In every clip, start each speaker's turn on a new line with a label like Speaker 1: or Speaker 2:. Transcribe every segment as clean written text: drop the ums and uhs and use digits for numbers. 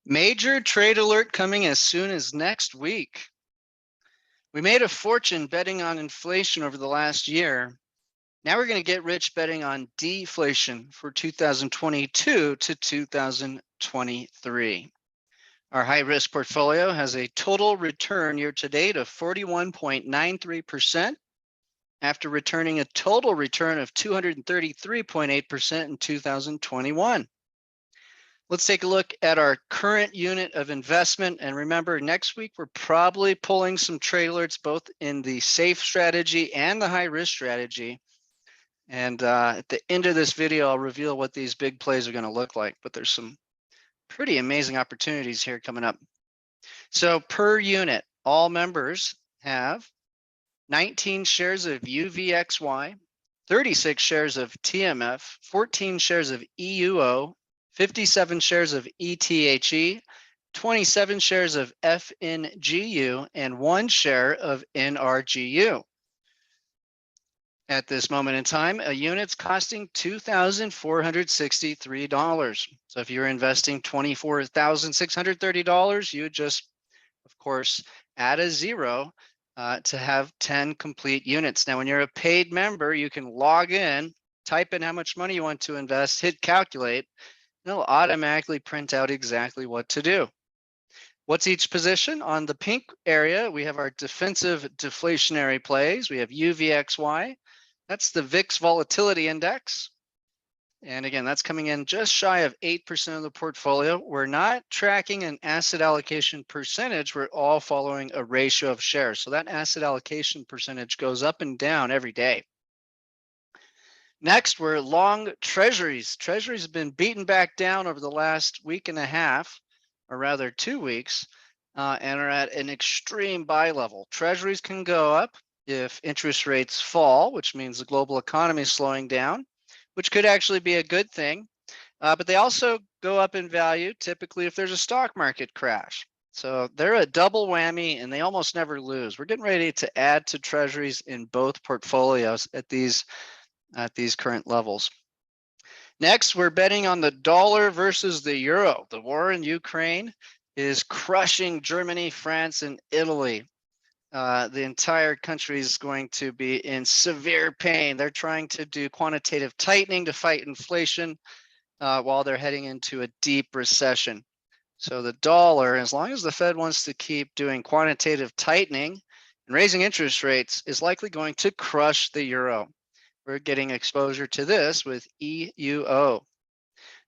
Speaker 1: Major trade alert coming as soon as next week. We made a fortune betting on inflation over the last year. Now we're going to get rich betting on deflation for 2022 to 2023. Our high risk portfolio has a total return year to date of 41.93% after returning a total return of 233.8% in 2021. Let's take a look at our current unit of investment. And remember, next week, we're probably pulling some trade alerts, both in the safe strategy and the high risk strategy. And at the end of this video, I'll reveal what these big plays are going to look like. But there's some pretty amazing opportunities here coming up. So per unit, all members have 19 shares of UVXY, 36 shares of TMF, 14 shares of EUO, 57 shares of ETHE, 27 shares of FNGU, and 1 share of NRGU. At this moment in time, a unit's costing $2,463. So if you're investing $24,630, you just, of course, add a zero to have 10 complete units. Now, when you're a paid member, you can log in, type in how much money you want to invest, hit calculate, and it'll automatically print out exactly what to do. What's each position? On the pink area, we have our defensive deflationary plays. We have UVXY. That's the VIX volatility index. And again, that's coming in just shy of 8% of the portfolio. We're not tracking an asset allocation percentage. We're all following a ratio of shares. So that asset allocation percentage goes up and down every day. Next, we're long treasuries. Treasuries have been beaten back down over the last week and a half, or rather 2 weeks, and are at an extreme buy level. Treasuries can go up if interest rates fall, which means the global economy is slowing down, which could actually be a good thing. But they also go up in value, typically if there's a stock market crash. So they're a double whammy, and they almost never lose. We're getting ready to add to treasuries in both portfolios at these current levels. Next, we're betting on the dollar versus the euro. The war in Ukraine is crushing Germany, France, and Italy. The entire country is going to be in severe pain. They're trying to do quantitative tightening to fight inflation while they're heading into a deep recession. So the dollar, as long as the Fed wants to keep doing quantitative tightening and raising interest rates, is likely going to crush the euro. We're getting exposure to this with EUO.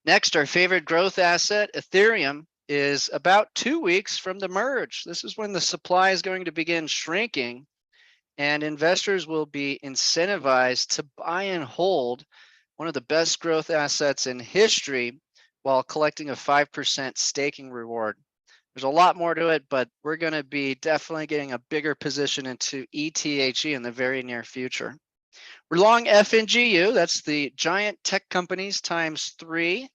Speaker 1: Next, our favorite growth asset, Ethereum, is about 2 weeks from the merge. This is when the supply is going to begin shrinking, and investors will be incentivized to buy and hold one of the best growth assets in history while collecting a 5% staking reward. There's a lot more to it, but we're going to be definitely getting a bigger position into ETHE in the very near future. We're long FNGU, that's the giant tech companies times 3.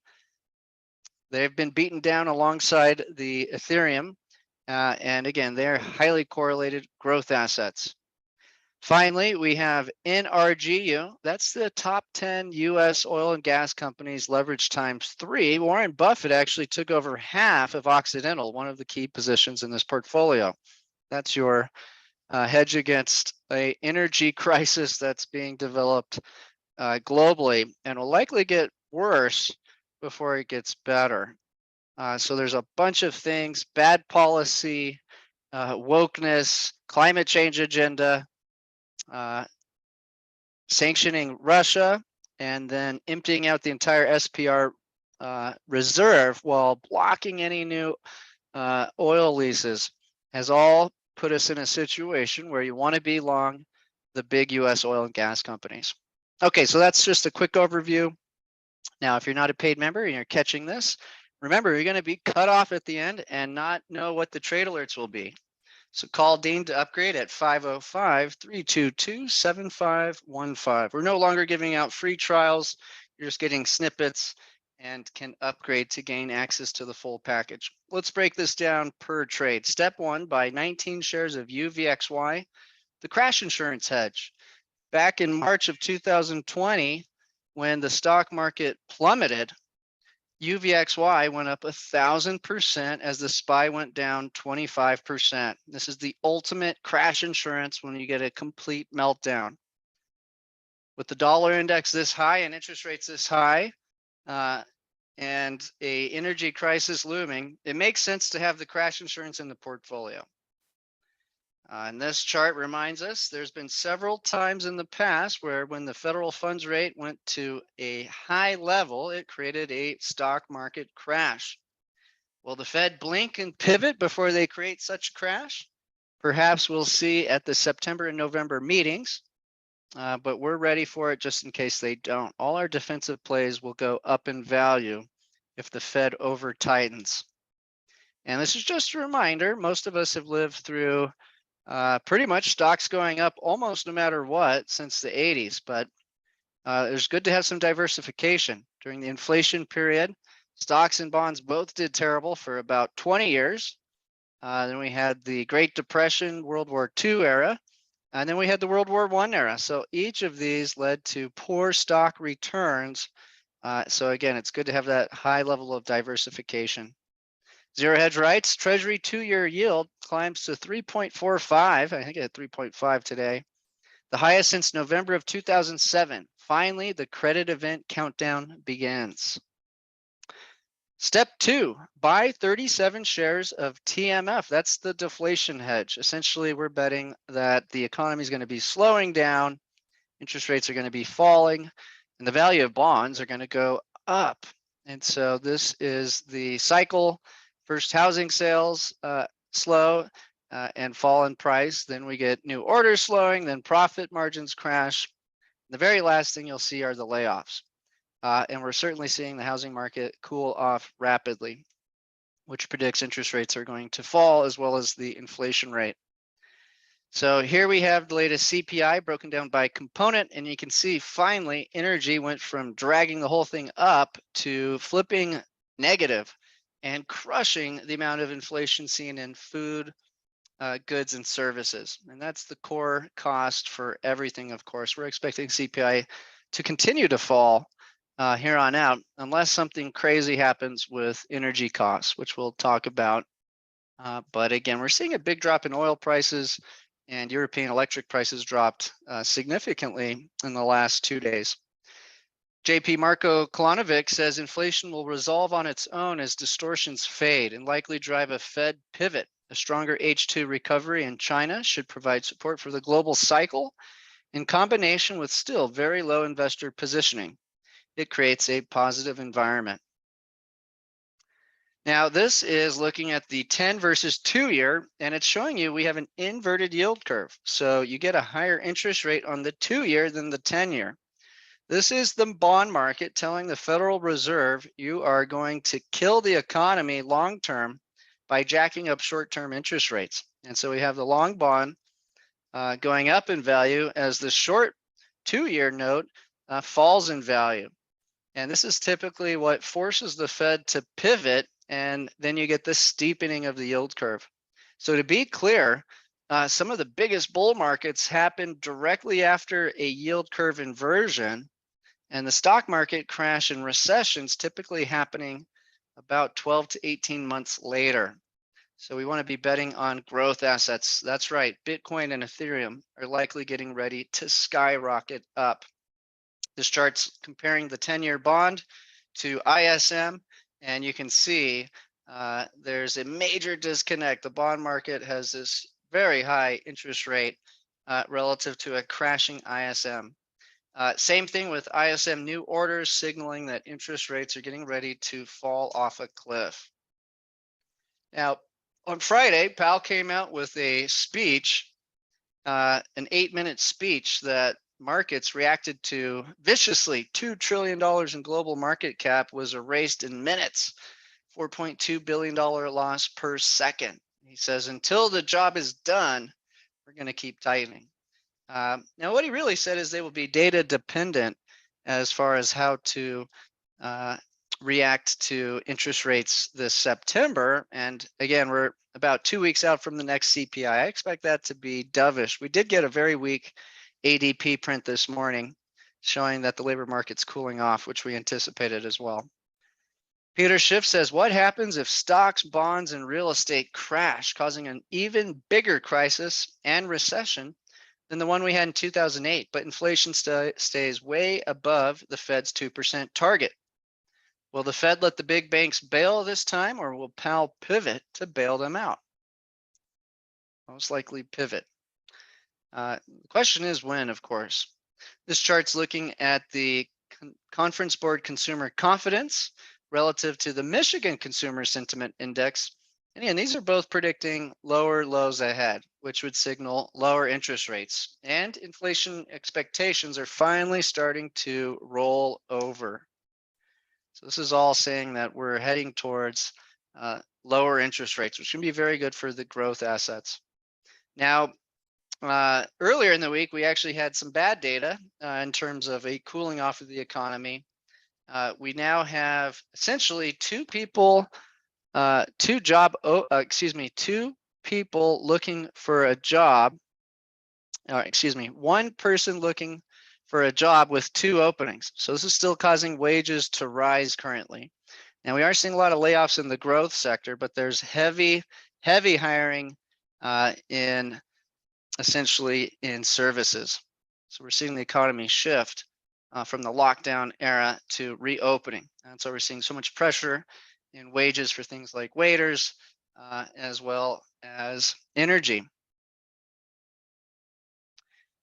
Speaker 1: They've been beaten down alongside the Ethereum. And again, they're highly correlated growth assets. Finally, we have NRGU. That's the top 10 US oil and gas companies leveraged times 3. Warren Buffett actually took over half of Occidental, one of the key positions in this portfolio. That's your hedge against an energy crisis that's being developed globally and will likely get worse before it gets better. So there's a bunch of things: bad policy, wokeness, climate change agenda, sanctioning Russia, and then emptying out the entire SPR reserve while blocking any new oil leases has all put us in a situation where you want to be long the big US oil and gas companies. Okay, so that's just a quick overview. Now, if you're not a paid member and you're catching this, remember, you're going to be cut off at the end and not know what the trade alerts will be. So call Dean to upgrade at 505-322-7515. We're no longer giving out free trials. You're just getting snippets and can upgrade to gain access to the full package. Let's break this down per trade. Step 1, buy 19 shares of UVXY, the crash insurance hedge. Back in March of 2020, when the stock market plummeted, UVXY went up 1,000% as the SPY went down 25%. This is the ultimate crash insurance when you get a complete meltdown. With the dollar index this high and interest rates this high, and a energy crisis looming, it makes sense to have the crash insurance in the portfolio. And this chart reminds us there's been several times in the past where when the federal funds rate went to a high level, it created a stock market crash. Will the Fed blink and pivot before they create such a crash? Perhaps we'll see at the September and November meetings, but we're ready for it just in case they don't. All our defensive plays will go up in value if the Fed over tightens. And this is just a reminder, most of us have lived through pretty much stocks going up almost no matter what since the 80s, but it's good to have some diversification. During the inflation period, stocks and bonds both did terrible for about 20 years. Then we had the Great Depression, World War II era, and then we had the World War I era. So each of these led to poor stock returns. So again, it's good to have that high level of diversification. Zero hedge rights, Treasury 2-year yield climbs to 3.45. I think it had 3.5 today. The highest since November of 2007. Finally, the credit event countdown begins. Step 2, buy 37 shares of TMF. That's the deflation hedge. Essentially, we're betting that the economy is going to be slowing down, interest rates are going to be falling, and the value of bonds are going to go up. And so this is the cycle. First, housing sales slow and fall in price. Then we get new orders slowing, then profit margins crash. The very last thing you'll see are the layoffs. And we're certainly seeing the housing market cool off rapidly, which predicts interest rates are going to fall as well as the inflation rate. So here we have the latest CPI broken down by component, and you can see finally energy went from dragging the whole thing up to flipping negative and crushing the amount of inflation seen in food, goods, and services. And that's the core cost for everything, of course. We're expecting CPI to continue to fall here on out, unless something crazy happens with energy costs, which we'll talk about. But again, we're seeing a big drop in oil prices, and European electric prices dropped significantly in the last 2 days. JP Marco Kolanovic says inflation will resolve on its own as distortions fade and likely drive a Fed pivot. A stronger H2 recovery in China should provide support for the global cycle in combination with still very low investor positioning. It creates a positive environment. Now, this is looking at the 10 versus 2-year, and it's showing you we have an inverted yield curve. So you get a higher interest rate on the 2-year than the 10-year. This is the bond market telling the Federal Reserve you are going to kill the economy long term by jacking up short-term interest rates. And so we have the long bond going up in value as the short 2-year note falls in value. And this is typically what forces the Fed to pivot, and then you get this steepening of the yield curve. So to be clear, some of the biggest bull markets happen directly after a yield curve inversion, and the stock market crash and recessions typically happening about 12 to 18 months later. So we want to be betting on growth assets. That's right, Bitcoin and Ethereum are likely getting ready to skyrocket up. This chart's comparing the 10-year bond to ISM, and you can see there's a major disconnect. The bond market has this very high interest rate relative to a crashing ISM. Same thing with ISM new orders signaling that interest rates are getting ready to fall off a cliff. Now, on Friday, Powell came out with a speech, an 8-minute speech that markets reacted to viciously. $2 trillion in global market cap was erased in minutes, $4.2 billion loss per second. He says, until the job is done, we're going to keep tightening. Now, what he really said is they will be data dependent as far as how to react to interest rates this September. And again, we're about 2 weeks out from the next CPI. I expect that to be dovish. We did get a very weak ADP print this morning showing that the labor market's cooling off, which we anticipated as well. Peter Schiff says, what happens if stocks, bonds, and real estate crash, causing an even bigger crisis and recession than the one we had in 2008, but inflation stays way above the Fed's 2% target? Will the Fed let the big banks bail this time, or will Powell pivot to bail them out? Most likely pivot. The question is when, of course. This chart's looking at the Conference Board Consumer Confidence relative to the Michigan Consumer Sentiment Index. And again, these are both predicting lower lows ahead, which would signal lower interest rates. And inflation expectations are finally starting to roll over. So this is all saying that we're heading towards lower interest rates, which can be very good for the growth assets. Now, earlier in the week, we actually had some bad data in terms of a cooling off of the economy. We now have essentially two people looking for a job. One person looking for a job with two openings. So this is still causing wages to rise currently. And we are seeing a lot of layoffs in the growth sector, but there's heavy hiring in essentially in services. So we're seeing the economy shift from the lockdown era to reopening. And so we're seeing so much pressure in wages for things like waiters, as well as energy.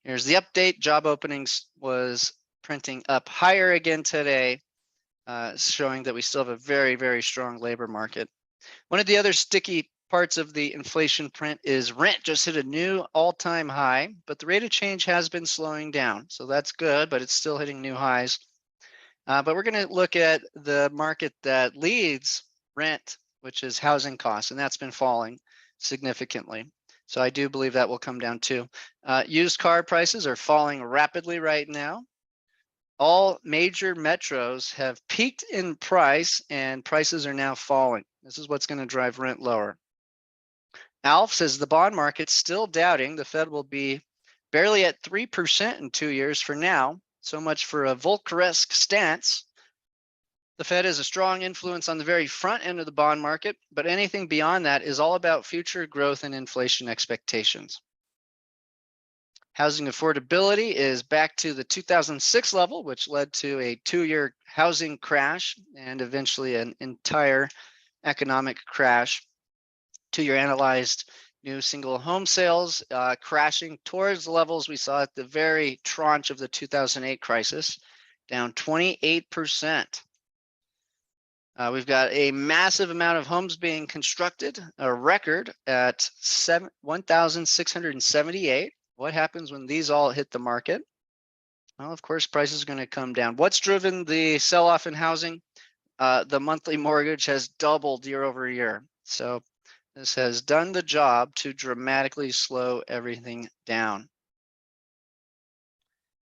Speaker 1: Here's the update. Job openings was printing up higher again today, showing that we still have a very strong labor market. One of the other sticky parts of the inflation print is rent just hit a new all-time high, but the rate of change has been slowing down. So that's good, but it's still hitting new highs. But we're going to look at the market that leads rent, which is housing costs, and that's been falling significantly. So I do believe that will come down too. Used car prices are falling rapidly right now. All major metros have peaked in price and prices are now falling. This is what's going to drive rent lower. Alf says the bond market's still doubting the Fed will be barely at 3% in 2 years for now. So much for a Volckeresque stance. The Fed has a strong influence on the very front end of the bond market, but anything beyond that is all about future growth and inflation expectations. Housing affordability is back to the 2006 level, which led to a 2-year housing crash and eventually an entire economic crash. 2-year analyzed new single home sales crashing towards the levels we saw at the very tranche of the 2008 crisis, down 28%. We've got a massive amount of homes being constructed, a record at 1,678. What happens when these all hit the market? Well, of course, prices are going to come down. What's driven the sell-off in housing? The monthly mortgage has doubled year over year. So this has done the job to dramatically slow everything down.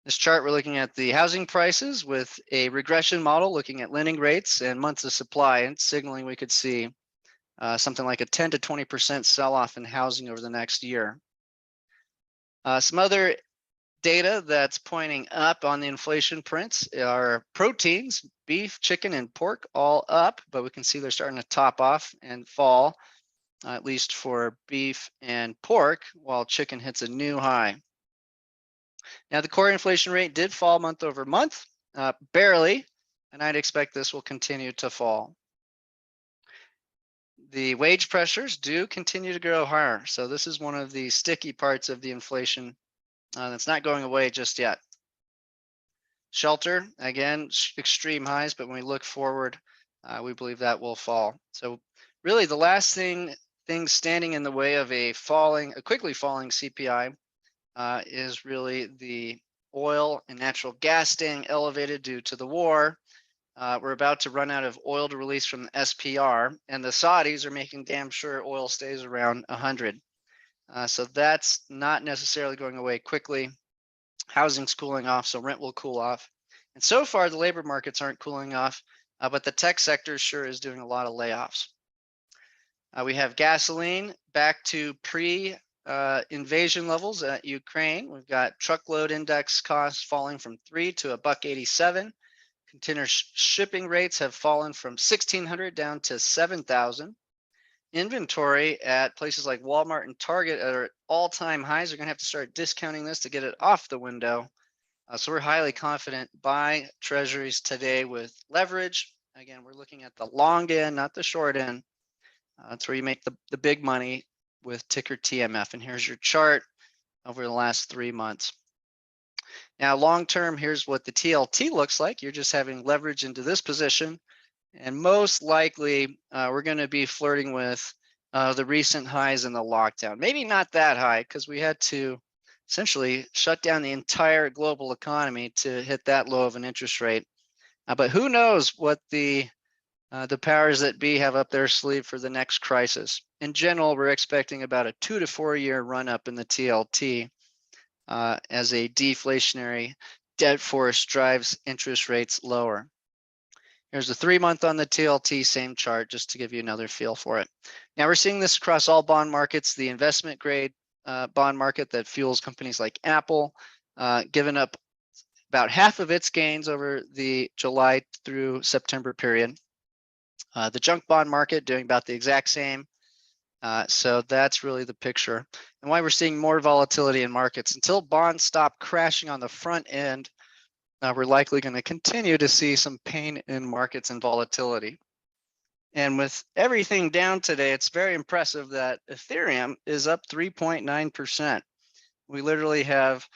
Speaker 1: This chart, we're looking at the housing prices with a regression model looking at lending rates and months of supply and signaling we could see something like a 10 to 20% sell-off in housing over the next year. Some other data that's pointing up on the inflation prints are proteins, beef, chicken, and pork all up, but we can see they're starting to top off and fall, at least for beef and pork, while chicken hits a new high. Now, the core inflation rate did fall month over month, barely, and I'd expect this will continue to fall. The wage pressures do continue to grow higher. So this is one of the sticky parts of the inflation that's not going away just yet. Shelter, again, extreme highs, but when we look forward, we believe that will fall. So really the last thing standing in the way of a quickly falling CPI is really the oil and natural gas staying elevated due to the war. We're about to run out of oil to release from the SPR, and the Saudis are making damn sure oil stays around 100. So that's not necessarily going away quickly. Housing's cooling off, so rent will cool off. And so far, the labor markets aren't cooling off, but the tech sector sure is doing a lot of layoffs. We have gasoline back to pre-invasion levels at Ukraine. We've got truckload index costs falling from $3 to $1.87. Container shipping rates have fallen from 1,600 down to 7,000. Inventory at places like Walmart and Target are at all-time highs. They're going to have to start discounting this to get it off the window. So we're highly confident buy treasuries today with leverage. Again, we're looking at the long end, not the short end. That's where you make the big money with ticker TMF. And here's your chart over the last 3 months. Now, long term, here's what the TLT looks like. You're just having leverage into this position. And most likely, we're going to be flirting with the recent highs in the lockdown. Maybe not that high, because we had to essentially shut down the entire global economy to hit that low of an interest rate. But who knows what the powers that be have up their sleeve for the next crisis. In general, we're expecting about a 2 to 4 year run up in the TLT as a deflationary debt force drives interest rates lower. Here's the 3-month on the TLT, same chart, just to give you another feel for it. Now we're seeing this across all bond markets. The investment grade bond market that fuels companies like Apple, giving up about half of its gains over the July through September period. The junk bond market doing about the exact same. So that's really the picture. And why we're seeing more volatility in markets. Until bonds stop crashing on the front end, we're likely going to continue to see some pain in markets and volatility. And with everything down today, it's very impressive that Ethereum is up 3.9%. We literally have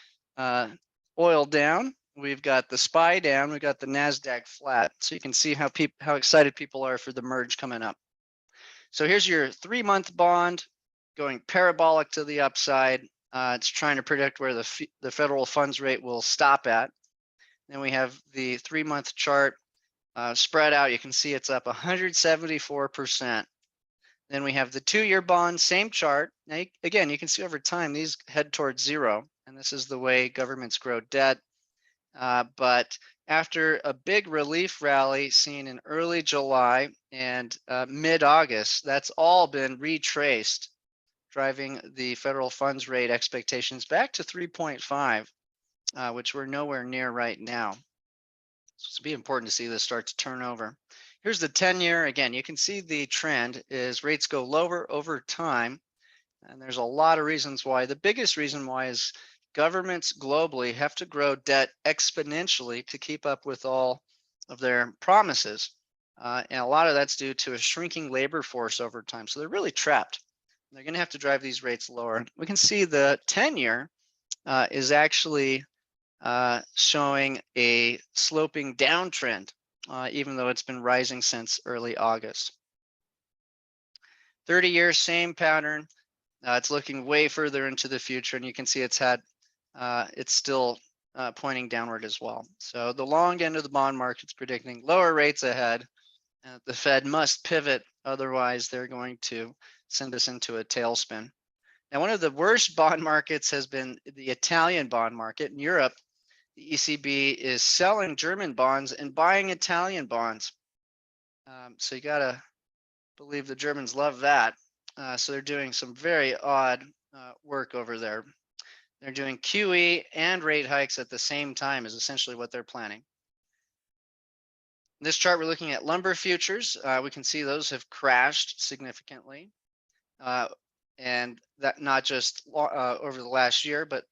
Speaker 1: oil down. We've got the SPY down. We've got the NASDAQ flat. So you can see how excited people are for the merge coming up. So here's your 3-month bond going parabolic to the upside. It's trying to predict where the federal funds rate will stop at. Then we have the 3-month chart spread out. You can see it's up 174%. Then we have the 2-year bond, same chart. Now, again, you can see over time, these head towards zero. And this is the way governments grow debt. But after a big relief rally seen in early July and mid-August, that's all been retraced, driving the federal funds rate expectations back to 3.5. Which we're nowhere near right now. So it's be important to see this start to turn over. Here's the 10-year. Again, you can see the trend is rates go lower over time. And there's a lot of reasons why. The biggest reason why is governments globally have to grow debt exponentially to keep up with all of their promises. And a lot of that's due to a shrinking labor force over time. So they're really trapped. They're going to have to drive these rates lower. We can see the 10-year is actually showing a sloping downtrend, even though it's been rising since early August. 30 years, same pattern. It's looking way further into the future, and you can see it's still pointing downward as well. So the long end of the bond market's predicting lower rates ahead. The Fed must pivot, otherwise they're going to send us into a tailspin. Now, one of the worst bond markets has been the Italian bond market in Europe. The ECB is selling German bonds and buying Italian bonds. So you gotta believe the Germans love that. So they're doing some very odd work over there. They're doing QE and rate hikes at the same time is essentially what they're planning. In this chart, we're looking at lumber futures. We can see those have crashed significantly. And that not just over the last year, but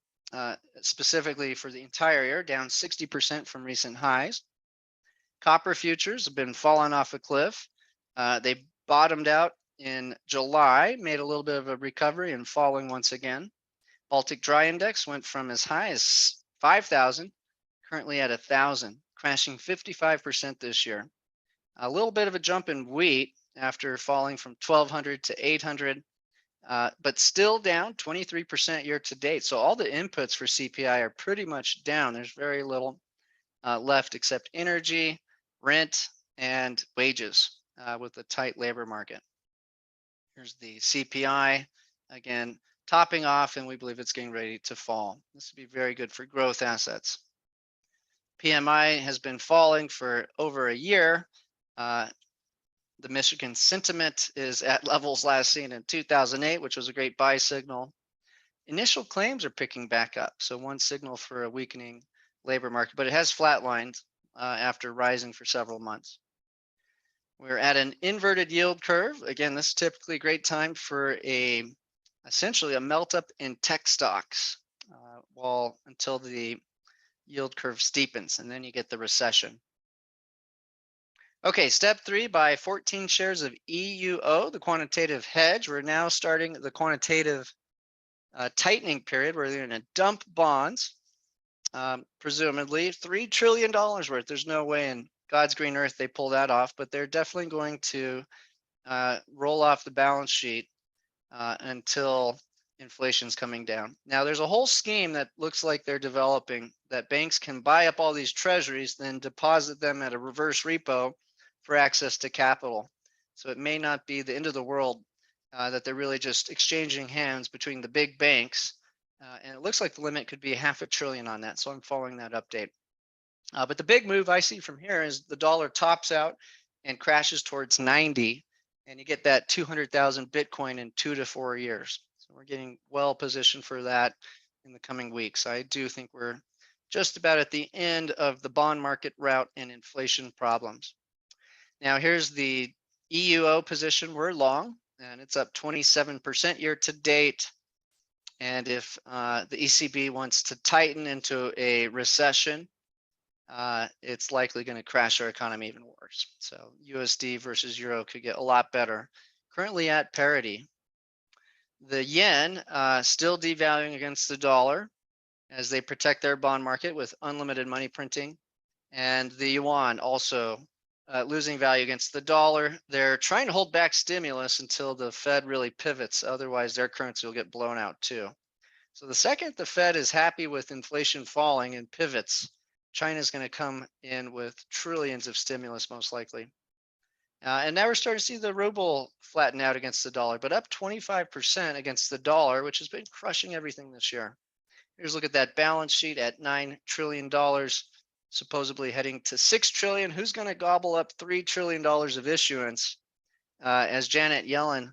Speaker 1: specifically for the entire year, down 60% from recent highs. Copper futures have been falling off a cliff. They bottomed out in July, made a little bit of a recovery and falling once again. Baltic Dry Index went from as high as 5,000, currently at 1,000, crashing 55% this year. A little bit of a jump in wheat after falling from 1,200 to 800. But still down 23% year to date. So all the inputs for CPI are pretty much down. There's very little left except energy, rent, and wages with the tight labor market. Here's the CPI, again, topping off, and we believe it's getting ready to fall. This would be very good for growth assets. PMI has been falling for over a year. The Michigan sentiment is at levels last seen in 2008, which was a great buy signal. Initial claims are picking back up. So one signal for a weakening labor market, but it has flatlined after rising for several months. We're at an inverted yield curve. Again, this is typically a great time for essentially a melt up in tech stocks until the yield curve steepens, and then you get the recession. Okay, step 3, buy 14 shares of EUO, the quantitative hedge. We're now starting the quantitative tightening period where they're going to dump bonds, presumably $3 trillion worth. There's no way in God's green earth they pull that off, but they're definitely going to roll off the balance sheet until inflation's coming down. Now, there's a whole scheme that looks like they're developing that banks can buy up all these treasuries, then deposit them at a reverse repo for access to capital. So it may not be the end of the world that they're really just exchanging hands between the big banks. And it looks like the limit could be $500 billion on that. So I'm following that update. But the big move I see from here is the dollar tops out and crashes towards 90. And you get that 200,000 Bitcoin in 2 to 4 years. So we're getting well positioned for that in the coming weeks. I do think we're just about at the end of the bond market route and inflation problems. Now here's the EUO position. We're long, and it's up 27% year to date. And if the ECB wants to tighten into a recession, it's likely going to crash our economy even worse. So USD versus Euro could get a lot better. Currently at parity. The yen still devaluing against the dollar as they protect their bond market with unlimited money printing. And the yuan also losing value against the dollar. They're trying to hold back stimulus until the Fed really pivots. Otherwise, their currency will get blown out too. So the second the Fed is happy with inflation falling and pivots, China's going to come in with trillions of stimulus, most likely. And now we're starting to see the ruble flatten out against the dollar, but up 25% against the dollar, which has been crushing everything this year. Here's a look at that balance sheet at $9 trillion, supposedly heading to 6 trillion. Who's going to gobble up $3 trillion of issuance as Janet Yellen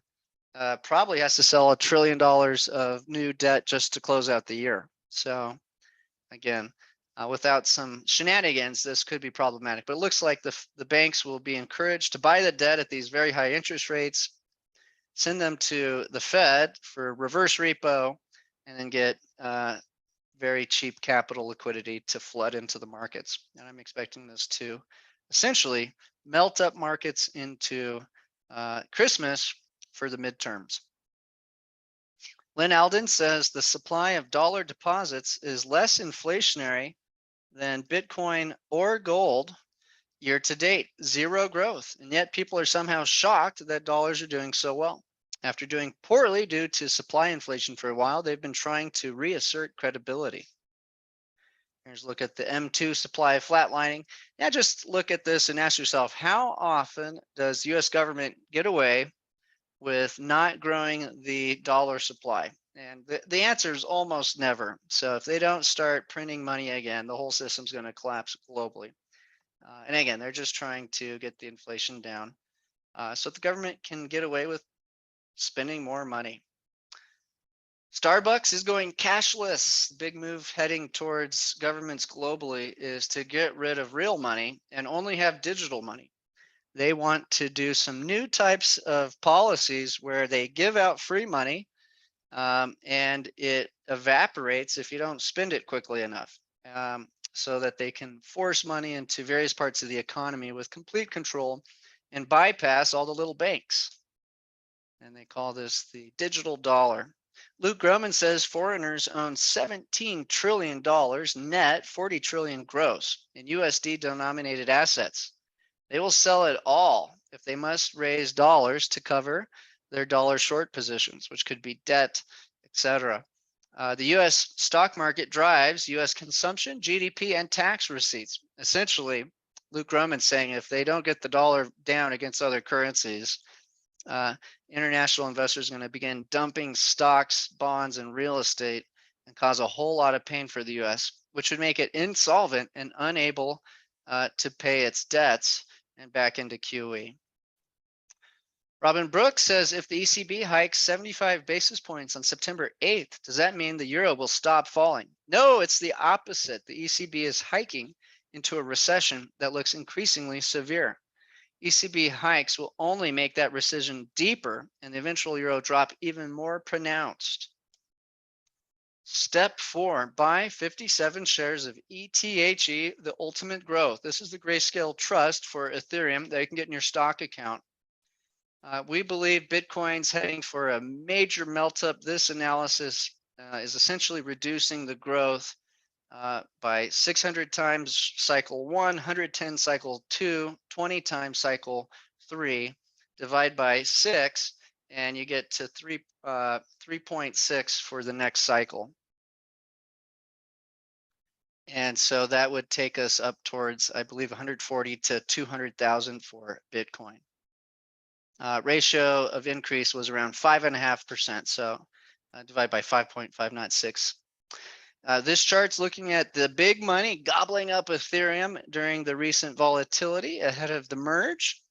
Speaker 1: probably has to sell $1 trillion of new debt just to close out the year. So again, without some shenanigans, this could be problematic. But it looks like the banks will be encouraged to buy the debt at these very high interest rates, send them to the Fed for reverse repo, and then get very cheap capital liquidity to flood into the markets. And I'm expecting this to essentially melt up markets into Christmas for the midterms. Lynn Alden says the supply of dollar deposits is less inflationary than Bitcoin or gold year to date, 0 growth. And yet people are somehow shocked that dollars are doing so well. After doing poorly due to supply inflation for a while, they've been trying to reassert credibility. Here's a look at the M2 supply flatlining. Now just look at this and ask yourself, how often does the US government get away with not growing the dollar supply? And the answer is almost never. So if they don't start printing money again, the whole system's going to collapse globally. And again, they're just trying to get the inflation down so the government can get away with spending more money. Starbucks is going cashless. The big move heading towards governments globally is to get rid of real money and only have digital money. They want to do some new types of policies where they give out free money and it evaporates if you don't spend it quickly enough, so that they can force money into various parts of the economy with complete control and bypass all the little banks. And they call this the digital dollar. Luke Groman says foreigners own $17 trillion net, 40 trillion gross in USD denominated assets. They will sell it all if they must raise dollars to cover their dollar short positions, which could be debt, etc. The US stock market drives US consumption, GDP, and tax receipts. Essentially, Luke Groman's saying if they don't get the dollar down against other currencies, international investors are going to begin dumping stocks, bonds, and real estate and cause a whole lot of pain for the US, which would make it insolvent and unable to pay its debts and back into QE. Robin Brooks says if the ECB hikes 75 basis points on September 8th, does that mean the euro will stop falling? No, it's the opposite. The ECB is hiking into a recession that looks increasingly severe. ECB hikes will only make that recession deeper and the eventual euro drop even more pronounced. Step 4, buy 57 shares of ETHE, the ultimate growth. This is the Grayscale Trust for Ethereum that you can get in your stock account. We believe Bitcoin's heading for a major melt up. This analysis is essentially reducing the growth by 600 times cycle 1, 110 cycle 2, 20 times cycle 3, divide by 6, and you get to 3.6 for the next cycle. And so that would take us up towards, I believe, 140 to 200,000 for Bitcoin. Ratio of increase was around 5.5%. So divide by 5.5, not 6. This chart's looking at the big money gobbling up Ethereum during the recent volatility ahead of the merge.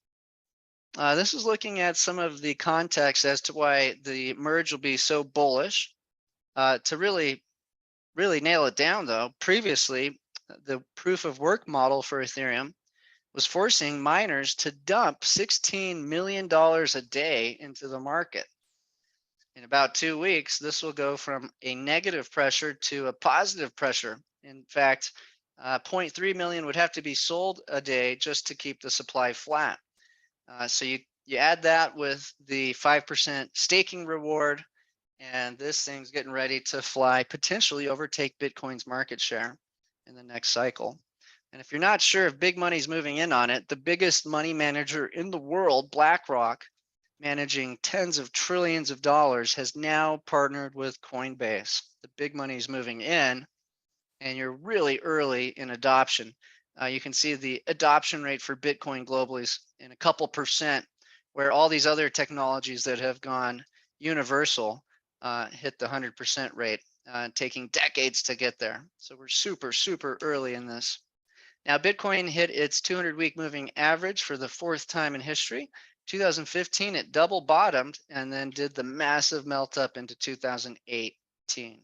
Speaker 1: This is looking at some of the context as to why the merge will be so bullish. To really nail it down, though, previously, the proof of work model for Ethereum was forcing miners to dump $16 million a day into the market. In about 2 weeks, this will go from a negative pressure to a positive pressure. In fact, 0.3 million would have to be sold a day just to keep the supply flat. So you add that with the 5% staking reward, and this thing's getting ready to fly, potentially overtake Bitcoin's market share in the next cycle. And if you're not sure if big money's moving in on it, the biggest money manager in the world, BlackRock, managing tens of trillions of dollars, has now partnered with Coinbase. The big money is moving in, and you're really early in adoption. You can see the adoption rate for Bitcoin globally is in a couple percent, where all these other technologies that have gone universal hit the 100% rate, taking decades to get there. So we're super, super early in this. Now, Bitcoin hit its 200-week moving average for the 4th time in history. 2015, it double bottomed and then did the massive melt up into 2018.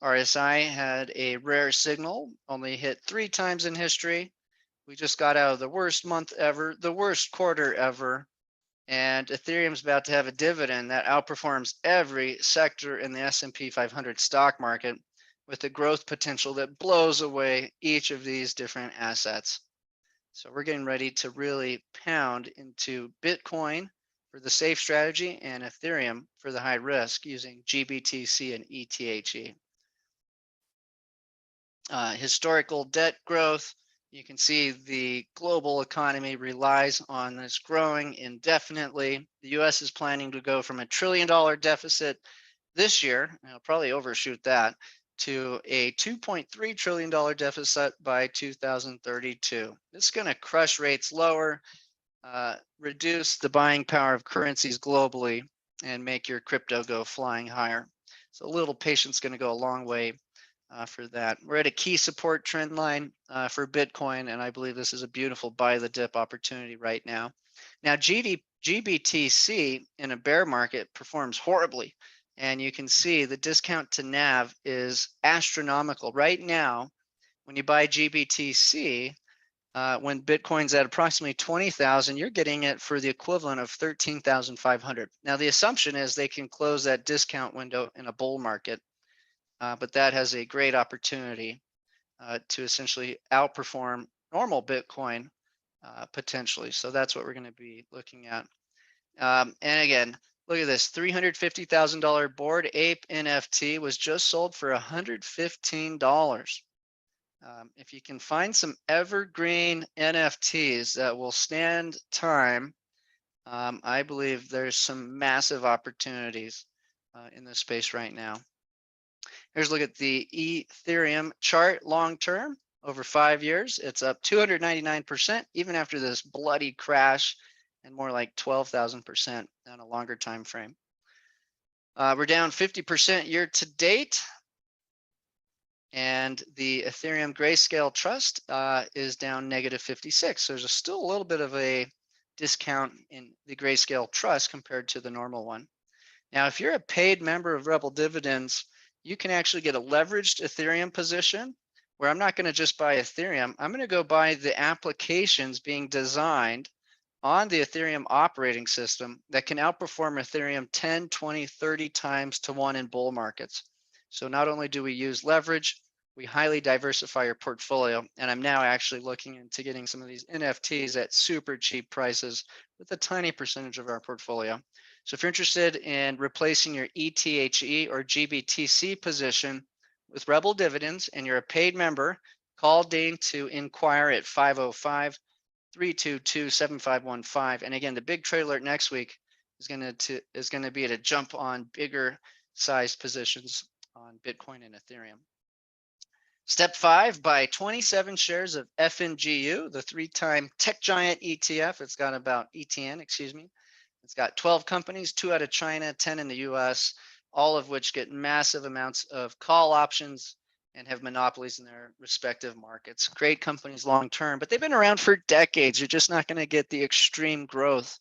Speaker 1: RSI had a rare signal, only hit 3 times in history. We just got out of the worst month ever, the worst quarter ever, and Ethereum's about to have a dividend that outperforms every sector in the S&P 500 stock market, with the growth potential that blows away each of these different assets. So we're getting ready to really pound into Bitcoin for the safe strategy and Ethereum for the high risk using GBTC and ETHE. Historical debt growth. You can see the global economy relies on this growing indefinitely. The US is planning to go from $1 trillion deficit this year, and it'll probably overshoot that, to a $2.3 trillion deficit by 2032. This is going to crush rates lower, reduce the buying power of currencies globally, and make your crypto go flying higher. So a little patience is going to go a long way for that. We're at a key support trend line for Bitcoin, and I believe this is a beautiful buy the dip opportunity right now. Now, GBTC in a bear market performs horribly. And you can see the discount to NAV is astronomical. Right now, when you buy GBTC, when Bitcoin's at approximately 20,000, you're getting it for the equivalent of 13,500. Now, the assumption is they can close that discount window in a bull market, but that has a great opportunity to essentially outperform normal Bitcoin potentially. So that's what we're going to be looking at. And again, look at this, $350,000 Bored Ape NFT was just sold for $115. If you can find some evergreen NFTs that will stand time, I believe there's some massive opportunities in this space right now. Here's a look at the Ethereum chart long term over 5 years. It's up 299%, even after this bloody crash, and more like 12,000% on a longer time frame. We're down 50% year to date, and the Ethereum Grayscale Trust is down -56. So there's still a little bit of a discount in the Grayscale Trust compared to the normal one. Now, if you're a paid member of Rebel Dividends, you can actually get a leveraged Ethereum position where I'm not going to just buy Ethereum. I'm going to go buy the applications being designed on the Ethereum operating system that can outperform Ethereum 10, 20, 30 times to 1 in bull markets. So not only do we use leverage, we highly diversify your portfolio. And I'm now actually looking into getting some of these NFTs at super cheap prices with a tiny percentage of our portfolio. So if you're interested in replacing your ETHE or GBTC position with Rebel dividends and you're a paid member, call Dane to inquire at 505-322-7515. And again, the big trade alert next week is going to be to jump on bigger sized positions on Bitcoin and Ethereum. Step 5, buy 27 shares of FNGU, the 3-time tech giant ETF. It's got about ETN, excuse me. It's got 12 companies, 2 out of China, 10 in the US, all of which get massive amounts of call options and have monopolies in their respective markets. Great companies long term, but they've been around for decades. You're just not going to get the extreme growth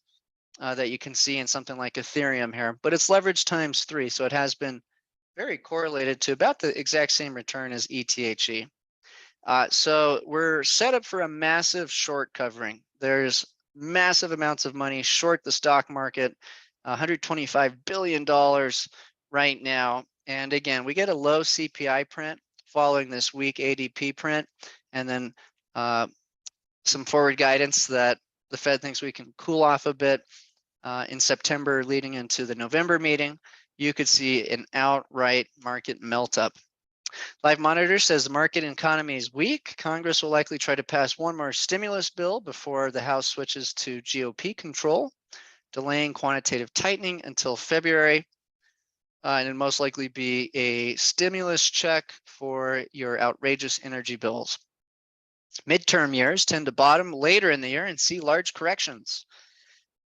Speaker 1: that you can see in something like Ethereum here, but it's leverage times 3, so it has been very correlated to about the exact same return as ETHE. So we're set up for a massive short covering. There's massive amounts of money short the stock market, $125 billion right now. And again, we get a low CPI print following this weak ADP print, and then some forward guidance that the Fed thinks we can cool off a bit in September leading into the November meeting. You could see an outright market melt up. Live Monitor says the market and economy is weak. Congress will likely try to pass one more stimulus bill before the House switches to GOP control, delaying quantitative tightening until February. And it'll most likely be a stimulus check for your outrageous energy bills. Midterm years tend to bottom later in the year and see large corrections.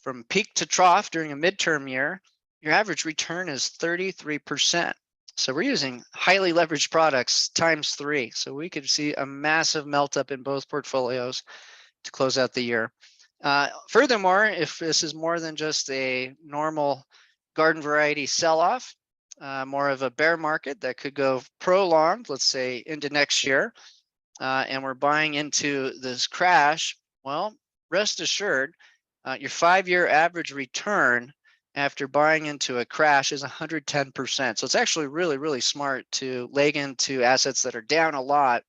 Speaker 1: From peak to trough during a midterm year, your average return is 33%. So we're using highly leveraged products times 3. So we could see a massive melt up in both portfolios to close out the year. Furthermore, if this is more than just a normal garden variety sell-off, more of a bear market that could go prolonged, let's say into next year, and we're buying into this crash, well, rest assured, your 5-year average return after buying into a crash is 110%. So it's actually really, really smart to leg into assets that are down a lot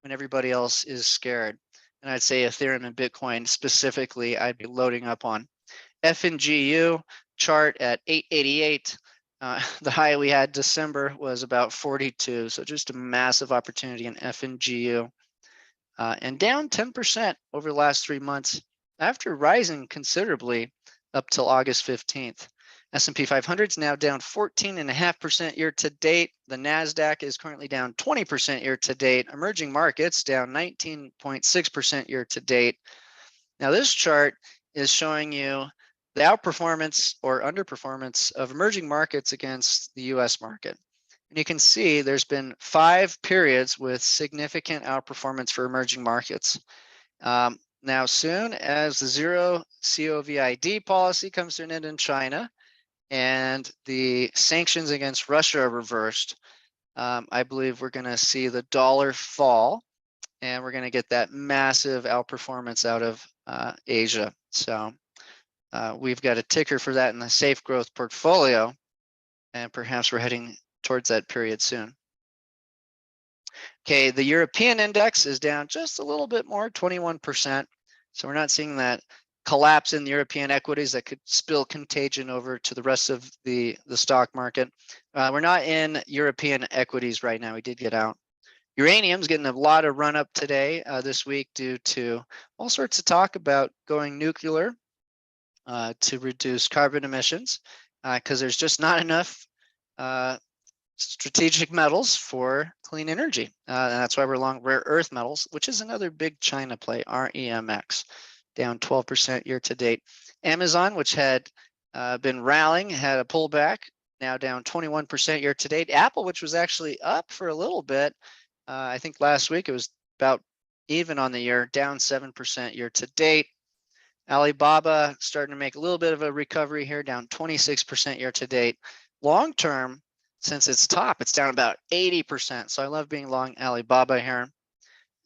Speaker 1: when everybody else is scared. And I'd say Ethereum and Bitcoin specifically, I'd be loading up on. FNGU chart at 888. The high we had December was about 42. So just a massive opportunity in FNGU. And down 10% over the last 3 months after rising considerably up till August 15th. S&P 500 is now down 14.5% year to date. The NASDAQ is currently down 20% year to date. Emerging markets down 19.6% year to date. Now this chart is showing you the outperformance or underperformance of emerging markets against the US market. And you can see there's been 5 periods with significant outperformance for emerging markets. Now, soon as the zero COVID policy comes to an end in China and the sanctions against Russia are reversed, I believe we're going to see the dollar fall and we're going to get that massive outperformance out of Asia. So we've got a ticker for that in the safe growth portfolio, and perhaps we're heading towards that period soon. Okay, the European index is down just a little bit more, 21%. So we're not seeing that collapse in the European equities that could spill contagion over to the rest of the stock market. We're not in European equities right now. We did get out. Uranium's getting a lot of run up today, this week, due to all sorts of talk about going nuclear to reduce carbon emissions, because there's just not enough strategic metals for clean energy. And that's why we're long rare earth metals, which is another big China play, REMX, down 12% year to date. Amazon, which had been rallying, had a pullback, now down 21% year to date. Apple, which was actually up for a little bit, I think last week it was about even on the year, down 7% year to date. Alibaba starting to make a little bit of a recovery here, down 26% year to date. Long term, since its top, it's down about 80%. So I love being long Alibaba here.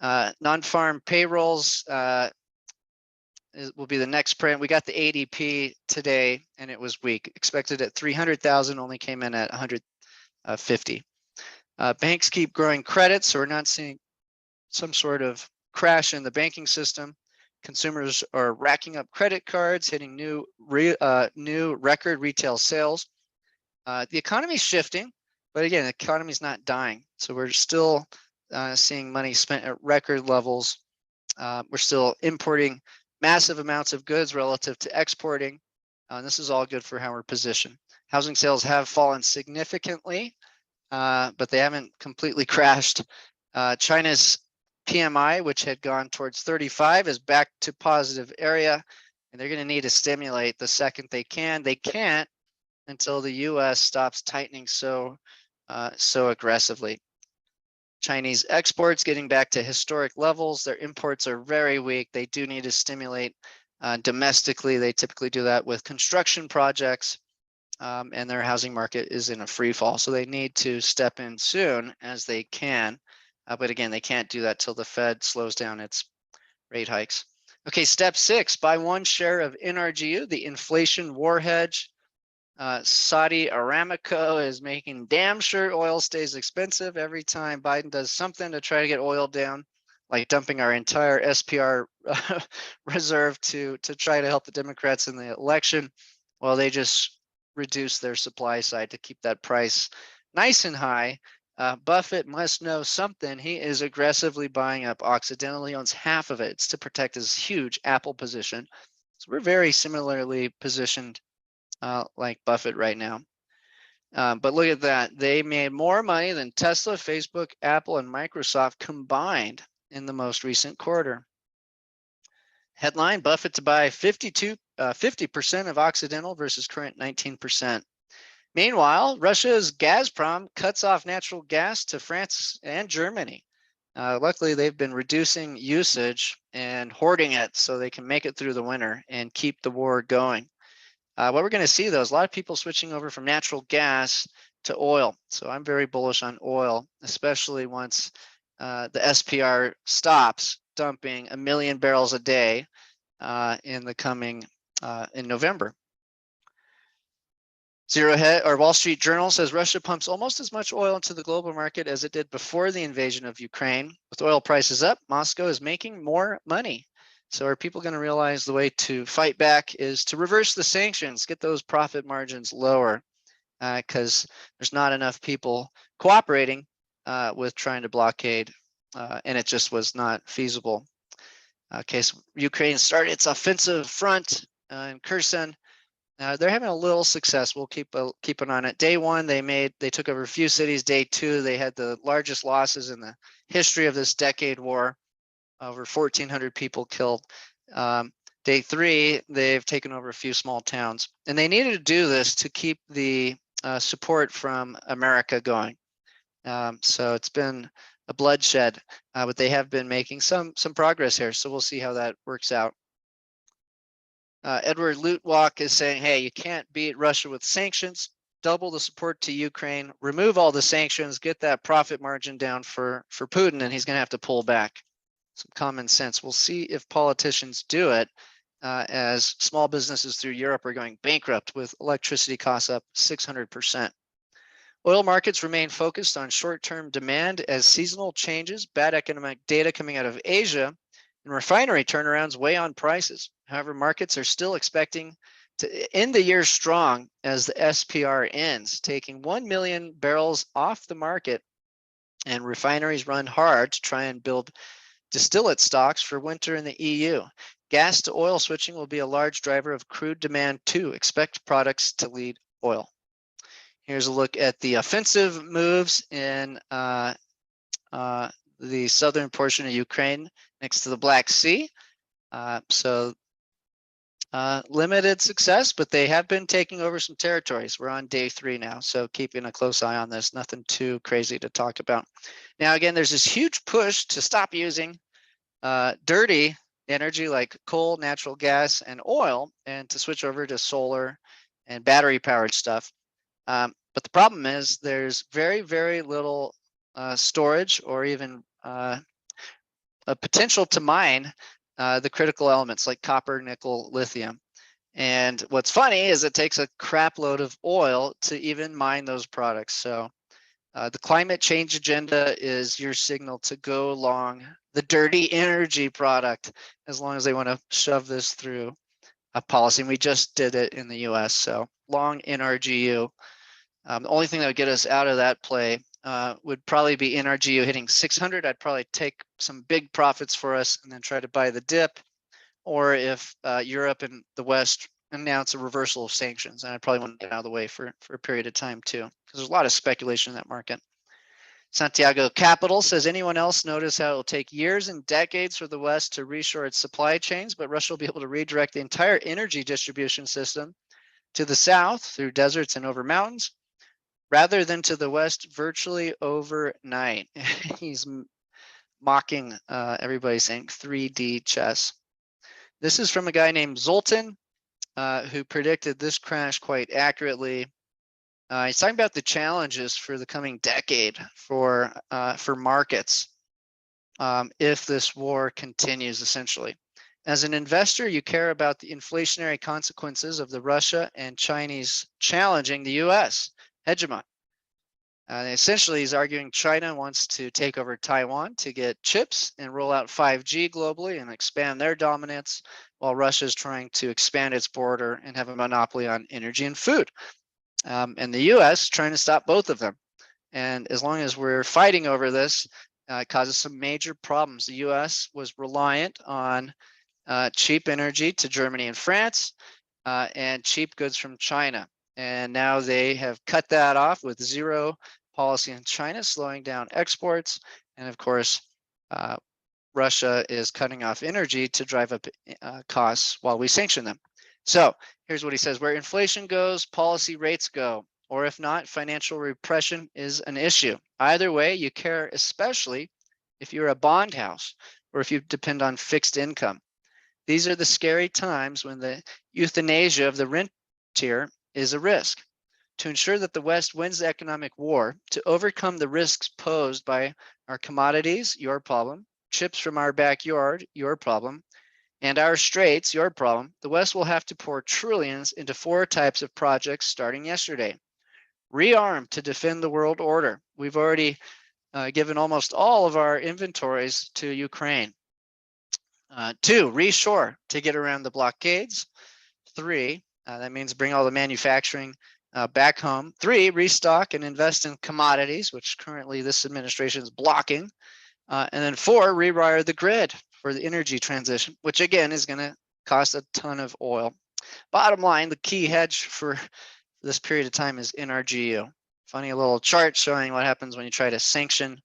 Speaker 1: Non-farm payrolls will be the next print. We got the ADP today, and it was weak. Expected at 300,000, only came in at 150. Banks keep growing credit, so we're not seeing some sort of crash in the banking system. Consumers are racking up credit cards, hitting new record retail sales. The economy's shifting, but again, the economy's not dying. So we're still seeing money spent at record levels. We're still importing massive amounts of goods relative to exporting. And this is all good for how we're positioned. Housing sales have fallen significantly, but they haven't completely crashed. China's PMI, which had gone towards 35, is back to positive area, and they're going to need to stimulate the second they can. They can't until the U.S. stops tightening so aggressively. Chinese exports getting back to historic levels. Their imports are very weak. They do need to stimulate domestically. They typically do that with construction projects, and their housing market is in a free fall. So they need to step in soon as they can. But again, they can't do that till the Fed slows down its rate hikes. Okay, step 6, buy 1 share of NRGU, the inflation war hedge. Saudi Aramco is making damn sure oil stays expensive every time Biden does something to try to get oil down, like dumping our entire SPR reserve to try to help the Democrats in the election. Well, they just reduce their supply side to keep that price nice and high. Buffett must know something. He is aggressively buying up Occidental. He owns half of it. It's to protect his huge Apple position. So we're very similarly positioned like Buffett right now. But look at that. They made more money than Tesla, Facebook, Apple, and Microsoft combined in the most recent quarter. Headline, Buffett to buy 50% of Occidental versus current 19%. Meanwhile, Russia's Gazprom cuts off natural gas to France and Germany. Luckily, they've been reducing usage and hoarding it so they can make it through the winter and keep the war going. What we're going to see, though, is a lot of people switching over from natural gas to oil. So I'm very bullish on oil, especially once the SPR stops dumping 1 million barrels a day in the coming in November. Zero Hedge or Wall Street Journal says Russia pumps almost as much oil into the global market as it did before the invasion of Ukraine. With oil prices up, Moscow is making more money. So are people going to realize the way to fight back is to reverse the sanctions, get those profit margins lower, because there's not enough people cooperating with trying to blockade, and it just was not feasible. Okay, so Ukraine started its offensive front in Kherson. They're having a little success. We'll keep an eye on it. Day 1, they took over a few cities. Day 2, they had the largest losses in the history of this decade war. Over 1,400 people killed. Day 3, they've taken over a few small towns, and they needed to do this to keep the support from America going. So it's been a bloodshed, but they have been making some progress here. So we'll see how that works out. Edward Lutwak is saying, hey, you can't beat Russia with sanctions. Double the support to Ukraine, remove all the sanctions, get that profit margin down for Putin, and he's going to have to pull back. Some common sense. We'll see if politicians do it as small businesses through Europe are going bankrupt with electricity costs up 600%. Oil markets remain focused on short-term demand as seasonal changes, bad economic data coming out of Asia, and refinery turnarounds weigh on prices. However, markets are still expecting to end the year strong as the SPR ends, taking 1 million barrels off the market, and refineries run hard to try and build distillate stocks for winter in the EU. Gas to oil switching will be a large driver of crude demand too. Expect products to lead oil. Here's a look at the offensive moves in the southern portion of Ukraine next to the Black Sea. Limited success, but they have been taking over some territories. We're on day 3 now, so keeping a close eye on this. Nothing too crazy to talk about. Now, again, there's this huge push to stop using dirty energy like coal, natural gas, and oil, and to switch over to solar and battery-powered stuff. But the problem is there's very, very little storage or even a potential to mine the critical elements like copper, nickel, lithium. And what's funny is it takes a crap load of oil to even mine those products. So the climate change agenda is your signal to go along the dirty energy product, as long as they want to shove this through a policy. And we just did it in the US. So long NRGU. The only thing that would get us out of that play would probably be NRGU hitting 600. I'd probably take some big profits for us and then try to buy the dip. Or if Europe and the West announce a reversal of sanctions, and I probably want to get out of the way for a period of time too, because there's a lot of speculation in that market. Santiago Capital says, anyone else notice how it will take years and decades for the West to reshore its supply chains, but Russia will be able to redirect the entire energy distribution system to the south through deserts and over mountains, rather than to the West virtually overnight. He's mocking everybody, saying 3D chess. This is from a guy named Zoltan, who predicted this crash quite accurately. He's talking about the challenges for the coming decade for markets if this war continues, essentially. As an investor, you care about the inflationary consequences of the Russia and Chinese challenging the US hegemon. Essentially, he's arguing China wants to take over Taiwan to get chips and roll out 5G globally and expand their dominance, while Russia is trying to expand its border and have a monopoly on energy and food. And the US trying to stop both of them. And as long as we're fighting over this, it causes some major problems. The US was reliant on cheap energy to Germany and France and cheap goods from China. And now they have cut that off with zero policy in China, slowing down exports. And of course, Russia is cutting off energy to drive up costs while we sanction them. So here's what he says: where inflation goes, policy rates go, or if not, financial repression is an issue. Either way, you care, especially if you're a bond house or if you depend on fixed income. These are the scary times when the euthanasia of the rentier is a risk. To ensure that the West wins the economic war, to overcome the risks posed by our commodities, your problem, chips from our backyard, your problem, and our straits, your problem, the West will have to pour trillions into 4 types of projects starting yesterday. Rearm to defend the world order. We've already given almost all of our inventories to Ukraine. 2, reshore to get around the blockades. 3, that means bring all the manufacturing back home. 3, restock and invest in commodities, which currently this administration is blocking. And then 4, rewire the grid for the energy transition, which again is going to cost a ton of oil. Bottom line, the key hedge for this period of time is NRGU. Funny little chart showing what happens when you try to sanction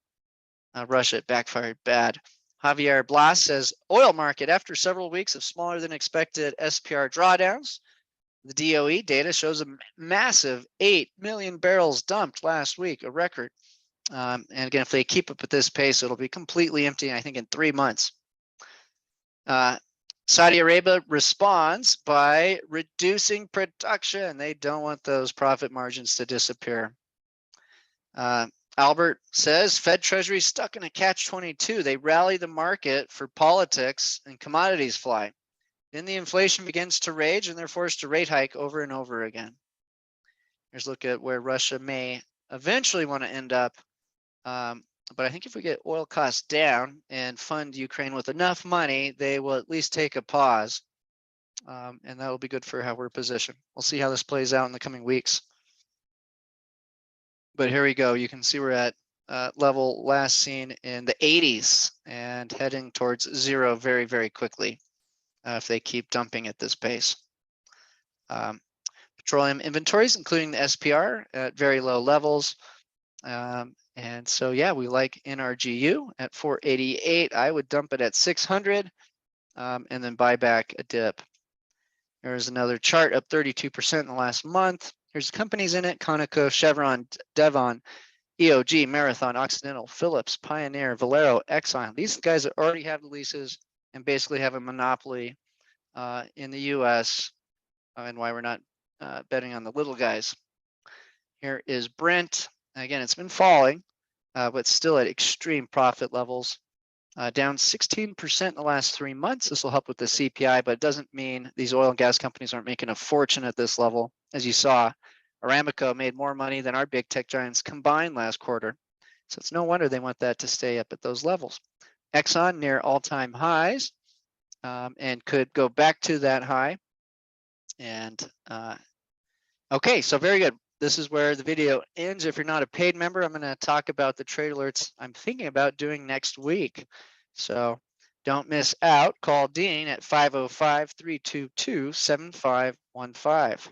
Speaker 1: Russia. It backfired bad. Javier Blas says, oil market, after several weeks of smaller than expected SPR drawdowns, the DOE data shows a massive 8 million barrels dumped last week, a record. And again, if they keep up at this pace, it'll be completely empty, I think, in 3 months. Saudi Arabia responds by reducing production. They don't want those profit margins to disappear. Albert says, Fed Treasury stuck in a catch-22. They rally the market for politics and commodities fly. Then the inflation begins to rage and they're forced to rate hike over and over again. Here's a look at where Russia may eventually want to end up. But I think if we get oil costs down and fund Ukraine with enough money, they will at least take a pause. And that will be good for how we're positioned. We'll see how this plays out in the coming weeks. But here we go. You can see we're at level last seen in the 80s and heading towards zero very, very quickly if they keep dumping at this pace. Petroleum inventories, including the SPR, at very low levels. And so, yeah, we like NRGU at 488. I would dump it at 600 and then buy back a dip. Here's another chart, up 32% in the last month. Here's the companies in it: Conoco, Chevron, Devon, EOG, Marathon, Occidental, Phillips, Pioneer, Valero, Exxon. These are the guys that already have the leases and basically have a monopoly in the US, and why we're not betting on the little guys. Here is Brent. Again, it's been falling, but still at extreme profit levels. down 16% in the last 3 months. This will help with the CPI, but it doesn't mean these oil and gas companies aren't making a fortune at this level. As you saw, Aramco made more money than our big tech giants combined last quarter. So it's no wonder they want that to stay up at those levels. Exxon near all-time highs and could go back to that high. And okay, so very good. This is where the video ends. If you're not a paid member, I'm going to talk about the trade alerts I'm thinking about doing next week. So don't miss out. Call Dean at 505-322-7515.